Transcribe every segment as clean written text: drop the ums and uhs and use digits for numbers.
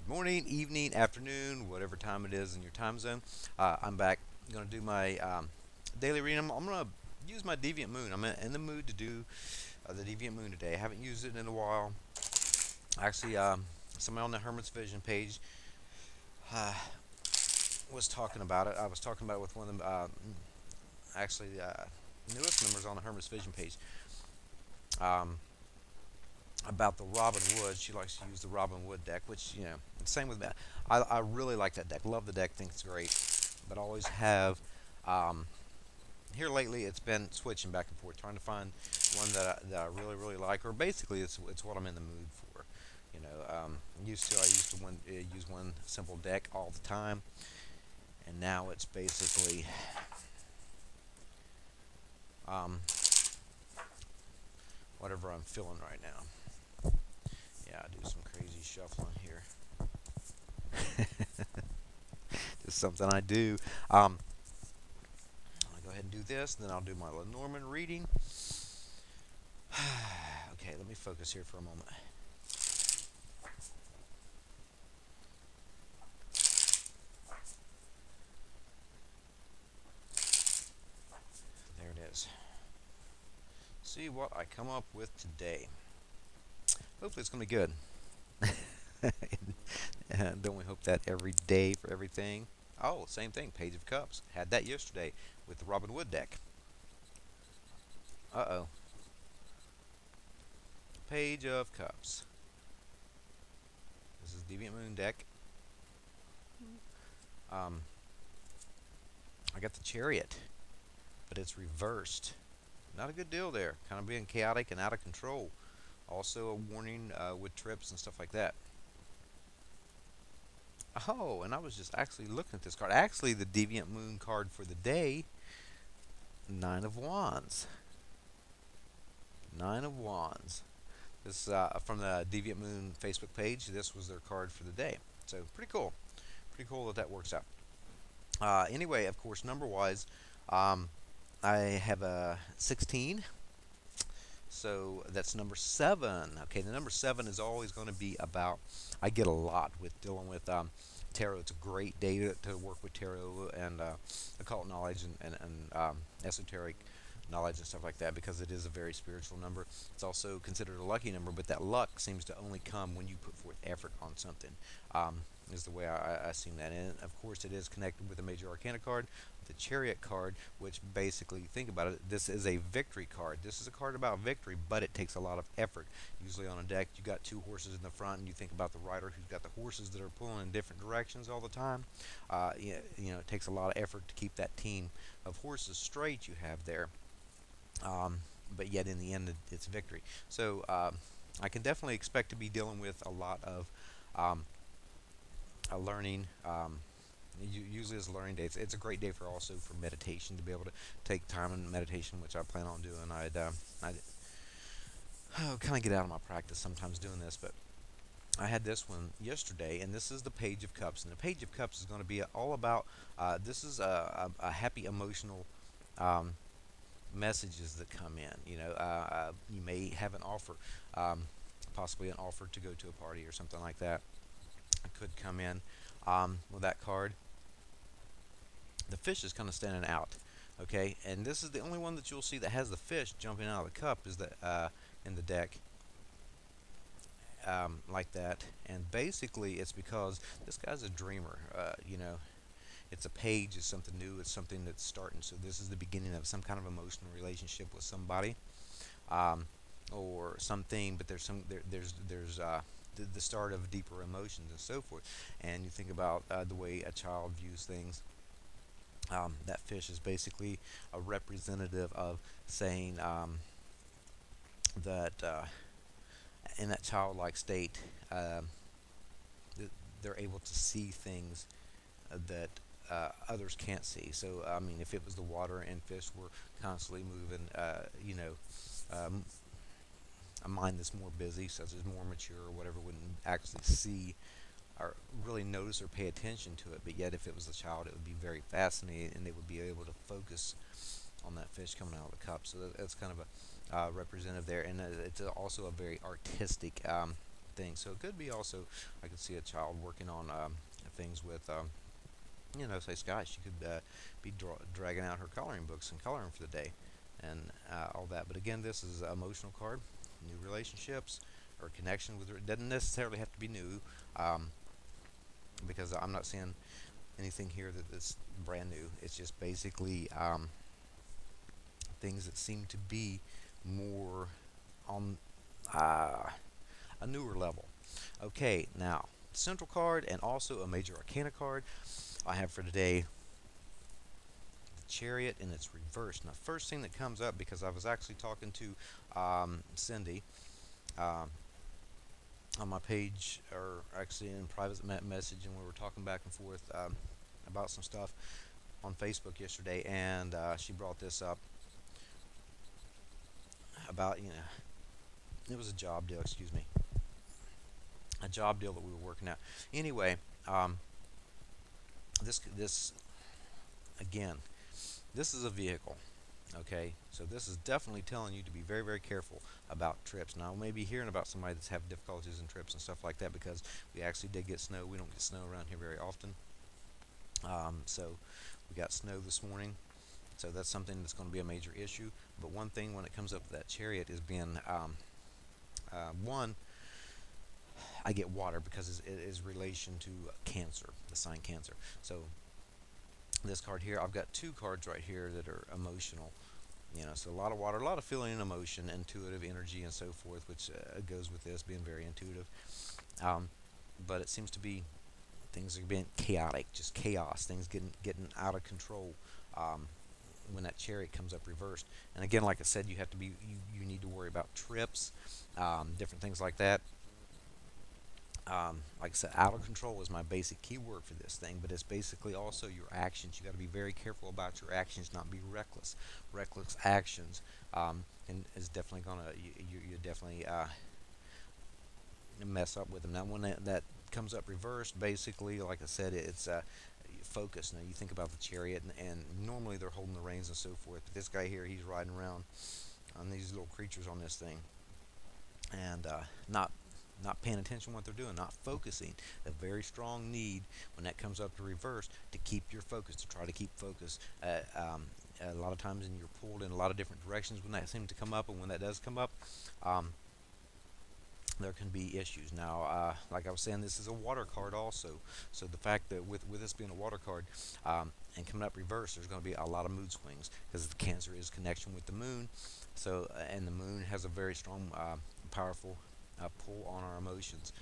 morning, evening, afternoon, whatever time it is in your time zone. I'm back. I'm going to do my daily reading. I'm going to use my Deviant Moon. I'm in the mood to do the Deviant Moon today. I haven't used it in a while. Actually, somebody on the Hermit's Vision page uh, was talking about it. I was talking about it with one of the newest members on the Hermit's Vision page. Um, about the Robin Wood. She likes to use the Robin Wood deck, which, same with me. I really like that deck. Love the deck. Think it's great. But I always have. Um, Here lately, it's been switching back and forth, trying to find one that I really, really like, or basically it's what I'm in the mood for. I used to use one simple deck all the time, and now it's basically um, whatever I'm feeling right now. Yeah, I do some crazy shuffling here. Just something I do. I'll go ahead and do this, and then I'll do my Lenormand reading. Okay, let me focus here for a moment. There it is. See what I come up with today. Hopefully it's going to be good. And don't we hope that every day for everything? Oh, same thing, Page of Cups. Had that yesterday with the Robin Wood deck. Uh-oh. Page of Cups. This is Deviant Moon deck. Um, I got the Chariot, but it's reversed. Not a good deal there. Kind of being chaotic and out of control. Also a warning with trips and stuff like that. Oh, and I was just actually looking at this card. Actually, the Deviant Moon card for the day, Nine of Wands. Nine of Wands. This from the Deviant Moon Facebook page. This was their card for the day. So pretty cool. Pretty cool that that works out. Anyway, of course, number-wise, I have a 16. So that's number 7. Okay, the number 7 is always going to be about. I get a lot with dealing with tarot. It's a great day to work with tarot and occult knowledge and esoteric knowledge and stuff like that, because it is a very spiritual number. It's also considered a lucky number, but that luck seems to only come when you put forth effort on something. Is the way I see that. And of course, it is connected with a major arcana card, the Chariot card, which basically, think about it, this is a victory card. This is a card about victory, but it takes a lot of effort. Usually on a deck, you got two horses in the front, and you think about the rider who's got the horses that are pulling in different directions all the time. It takes a lot of effort to keep that team of horses straight you have there. But yet, in the end, it's victory. So I can definitely expect to be dealing with a lot of learning. Usually it's a learning day. It's a great day for also for meditation, to be able to take time in meditation, which I plan on doing. I'd kind of get out of my practice sometimes doing this, but I had this one yesterday, and this is the Page of Cups. And the Page of Cups is going to be all about. This is a happy emotional um, messages that come in. You may have an offer, possibly an offer to go to a party or something like that. It could come in with that card. The fish is kind of standing out, okay, and this is the only one that you'll see that has the fish jumping out of the cup, is that in the deck, like that. And basically it's because this guy's a dreamer. It's a page, it's something new, it's something that's starting. So this is the beginning of some kind of emotional relationship with somebody, um, or something, but there's the start of deeper emotions and so forth. And you think about the way a child views things. That fish is basically a representative of saying that in that childlike state, they're able to see things that others can't see. So, I mean, if it was the water and fish were constantly moving, a mind that's more busy, such as more mature or whatever, wouldn't actually see or really notice or pay attention to it. But yet, if it was a child, it would be very fascinating, and they would be able to focus on that fish coming out of the cup. So that's kind of a representative there, and it's also a very artistic. things. So it could be also, I could see a child working on things with, say Sky. She could be dragging out her coloring books and coloring for the day, and all that. But again, this is an emotional card. New relationships or connection with her. It doesn't necessarily have to be new, um, because I'm not seeing anything here that's brand new. It's just basically things that seem to be more on uh, a newer level. Okay, now central card and also a major arcana card I have for today, the Chariot in its reverse. Now, first thing that comes up, because I was actually talking to Cindy um, on my page, or actually in private message, and we were talking back and forth about some stuff on Facebook yesterday, and she brought this up about, it was a job deal, excuse me, a job deal that we were working out. Anyway, um, this again, this is a vehicle. Okay, so this is definitely telling you to be very, very careful about trips. Now, we may be hearing about somebody that's having difficulties in trips and stuff like that, because we actually did get snow. We don't get snow around here very often. So we got snow this morning. So that's something that's going to be a major issue. But one thing when it comes up to that Chariot is being, one, I get water because it is relation to Cancer, the sign Cancer. So this card here, I've got two cards right here that are emotional. So a lot of water, a lot of feeling and emotion, intuitive energy, and so forth, which goes with this being very intuitive. But it seems to be things are being chaotic, just chaos, things getting out of control when that Chariot comes up reversed. And again, like I said, you have to be you need to worry about trips, different things like that. Like I said, out of control is my basic keyword for this thing, but it's basically also your actions. You got to be very careful about your actions, not be reckless. Reckless actions, and is definitely gonna you definitely mess up with them. Now, when that comes up reversed, basically, like I said, it's focus. Now, you think about the Chariot, and normally they're holding the reins and so forth. But this guy here, he's riding around on these little creatures on this thing, and not paying attention to what they're doing, not focusing. A very strong need when that comes up to reverse to keep your focus, to try to keep focus. A lot of times, and you're pulled in a lot of different directions when that seems to come up, and when that does come up, there can be issues. Now, like I was saying, this is a water card also. So the fact that with this being a water card and coming up reverse, there's going to be a lot of mood swings, because the Cancer is connection with the moon. So and the moon has a very strong, powerful pull on our emotions,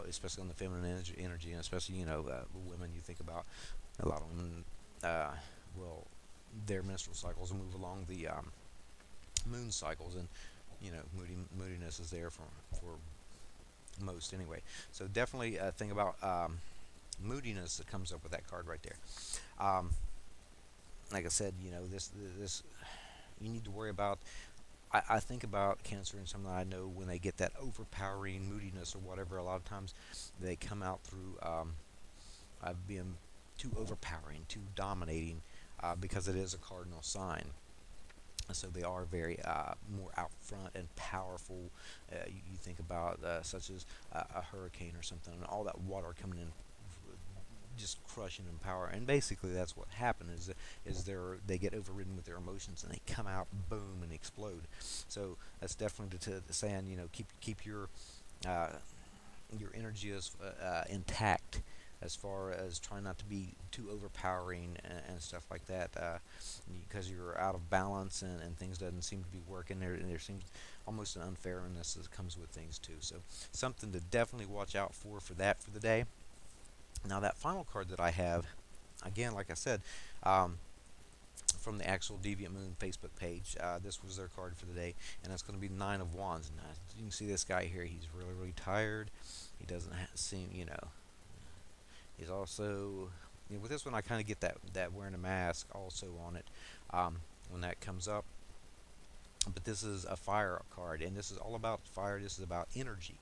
especially on the feminine energy, and especially women. You think about a lot of women, well, their menstrual cycles move along the moon cycles, and moodiness is there for most anyway. So definitely think about moodiness that comes up with that card right there. Like I said, this you need to worry about. I think about Cancer and something I know when they get that overpowering moodiness or whatever. A lot of times they come out through being too overpowering, too dominating, because it is a cardinal sign. So they are very more out front and powerful. You think about such as a hurricane or something, and all that water coming in, just crushing in power. And basically, that's what happens is they get overridden with their emotions, and they come out, boom, and explode. So that's definitely to saying, keep your energy as intact, as far as trying not to be too overpowering and stuff like that, because you're out of balance, and things doesn't seem to be working. There seems almost an unfairness that comes with things too. So something to definitely watch out for that for the day. Now, that final card that I have, again, like I said, from the actual Deviant Moon Facebook page, this was their card for the day, and it's going to be Nine of Wands. Now, you can see this guy here. He's really, really tired. He doesn't seem, he's also, with this one, I kind of get that wearing a mask also on it when that comes up. But this is a fire card, and this is all about fire. This is about energy,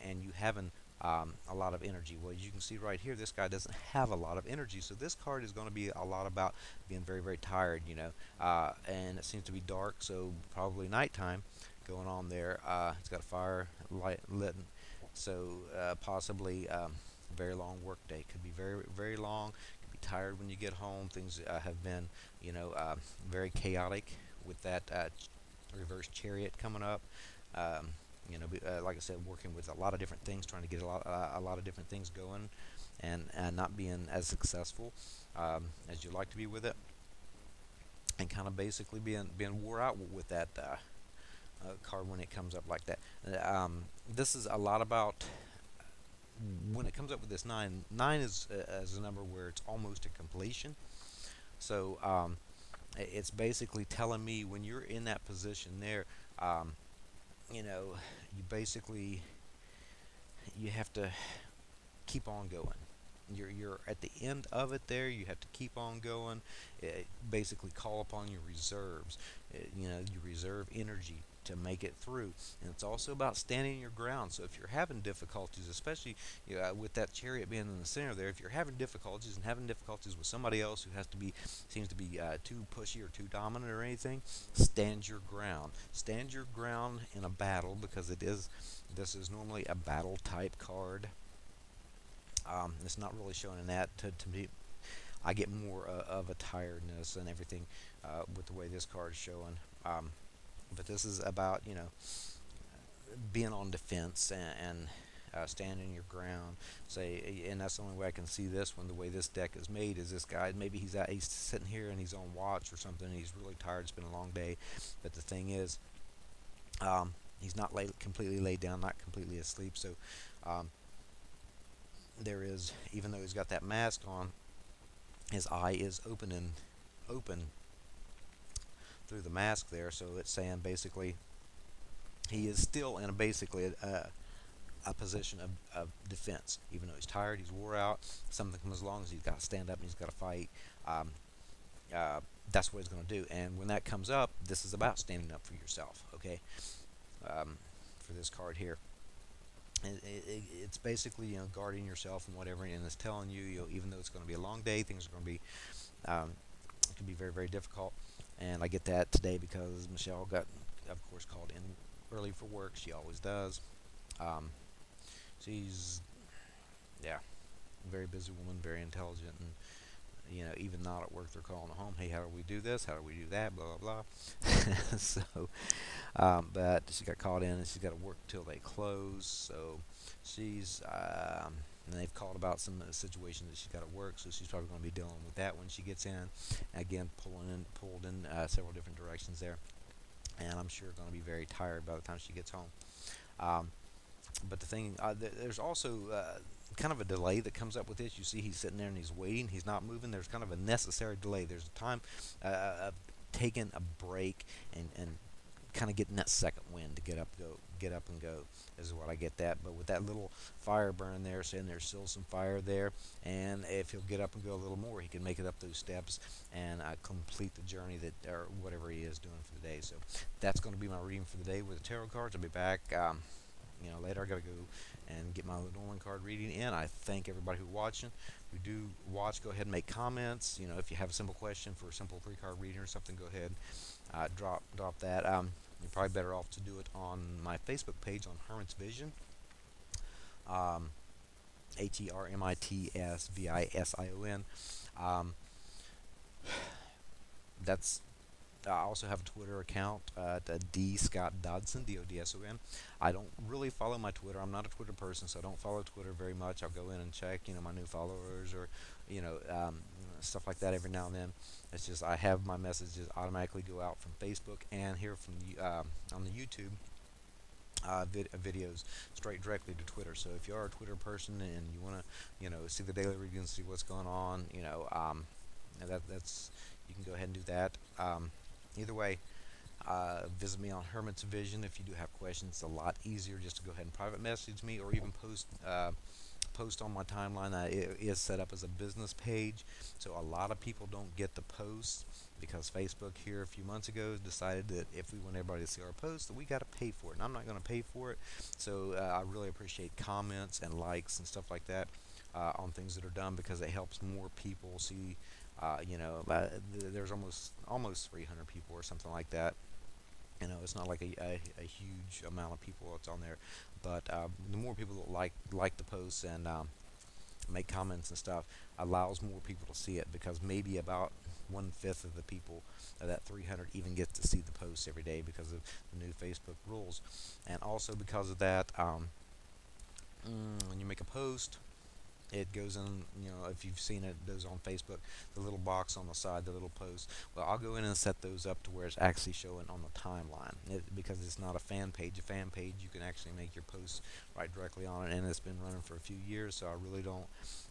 and you having a lot of energy. Well, as you can see right here, this guy doesn't have a lot of energy, so this card is going to be a lot about being very, very tired, and it seems to be dark, so probably nighttime going on there. It's got a fire light lit So possibly a very long work day. Could be very, very long. Could be tired when you get home. Things have been, very chaotic with that reverse chariot coming up. Um, like I said, working with a lot of different things, trying to get a lot of different things going, and not being as successful as you'd like to be with it, and kind of basically being wore out with that card when it comes up like that. This is a lot about when it comes up with this nine. Nine is a number where it's almost a completion. So it's basically telling me when you're in that position there, um, you basically you have to keep on going. You're at the end of it there. You have to keep on going. Basically, call upon your reserves. Your reserve energy to make it through. And it's also about standing your ground. So if you're having difficulties, especially with that chariot being in the center there, if you're having difficulties and having difficulties with somebody else who seems to be too pushy or too dominant or anything, stand your ground. Stand your ground in a battle because this is normally a battle type card. It's not really showing in that. To me, I get more of a tiredness and everything with the way this card is showing. But this is about being on defense and standing your ground. Say, and that's the only way I can see this one. The way this deck is made is this guy. Maybe he's sitting here and he's on watch or something. And he's really tired. It's been a long day. But the thing is, he's not completely laid down, not completely asleep. So um, there is, even though he's got that mask on, his eye is open through the mask there. So it's saying basically he is still in basically a position of defense. Even though he's tired, he's wore out, something comes along, he's got to stand up and he's got to fight. Um, uh, that's what he's going to do. And when that comes up, this is about standing up for yourself, okay? For this card here. It's basically guarding yourself and whatever, and it's telling you, even though it's going to be a long day, things are going to be it can be very, very difficult. And I get that today because Michelle got, of course, called in early for work. She always does. Um, she's, yeah, a very busy woman, very intelligent, and even not at work, they're calling her home. Hey, how do we do this? How do we do that? Blah blah blah. So, but she got called in, and she's got to work till they close. So she's, and they've called about some situations that she's got to work. So she's probably going to be dealing with that when she gets in. Again, pulled in several different directions there, and I'm sure going to be very tired by the time she gets home. Um, but the thing, there's also kind of a delay that comes up with this. You see, he's sitting there and he's waiting. He's not moving. There's kind of a necessary delay. There's a time of taking a break and kind of getting that second wind to get up and go is what I get that. But with that little fire burning there, saying there's still some fire there, and if he'll get up and go a little more, he can make it up those steps and complete the journey that or whatever he is doing for the day. So that's going to be my reading for the day with the tarot cards. I'll be back. Later I gotta go and get my Lenormand card reading in. I thank everybody who's watching. Who do watch, go ahead and make comments. If you have a simple question for a simple 3-card reading or something, go ahead, drop that. You're probably better off to do it on my Facebook page on Hermit's Vision. HermitsVision. That's I also have a Twitter account at D Scott Dodson, Dodson. I don't really follow my Twitter. I'm not a Twitter person, so I don't follow Twitter very much. I'll go in and check, my new followers or, stuff like that every now and then. It's just I have my messages automatically go out from Facebook and here from on the YouTube videos straight directly to Twitter. So if you are a Twitter person and you want to, see the daily readings, see what's going on, that's you can go ahead and do that. Either way, visit me on Hermit's Vision if you do have questions. It's a lot easier just to go ahead and private message me or even post on my timeline. It is set up as a business page, so a lot of people don't get the posts because Facebook here a few months ago decided that if we want everybody to see our posts, that we got to pay for it, and I'm not going to pay for it. So I really appreciate comments and likes and stuff like that on things that are done because it helps more people see. There's almost 300 people or something like that It's not like a huge amount of people that's on there, but the more people that like the posts and make comments and stuff allows more people to see it, because maybe about 1/5 of the people of that 300 even get to see the posts every day because of the new Facebook rules. And also because of that, when you make a post, it goes in, if you've seen it, those on Facebook, the little box on the side, the little post. Well, I'll go in and set those up to where it's actually showing on the timeline, because it's not a fan page. A fan page, you can actually make your posts right directly on it, and it's been running for a few years, so I really don't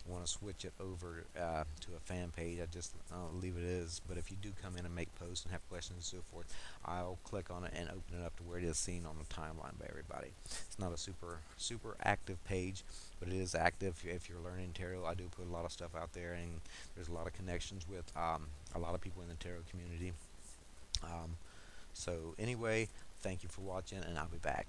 want to switch it over to a fan page. I just leave it as. But if you do come in and make posts and have questions and so forth, I'll click on it and open it up to where it is seen on the timeline by everybody. It's not a super active page, but it is active if you're learning tarot. I do put a lot of stuff out there, and there's a lot of connections with a lot of people in the tarot community. So anyway, thank you for watching, and I'll be back.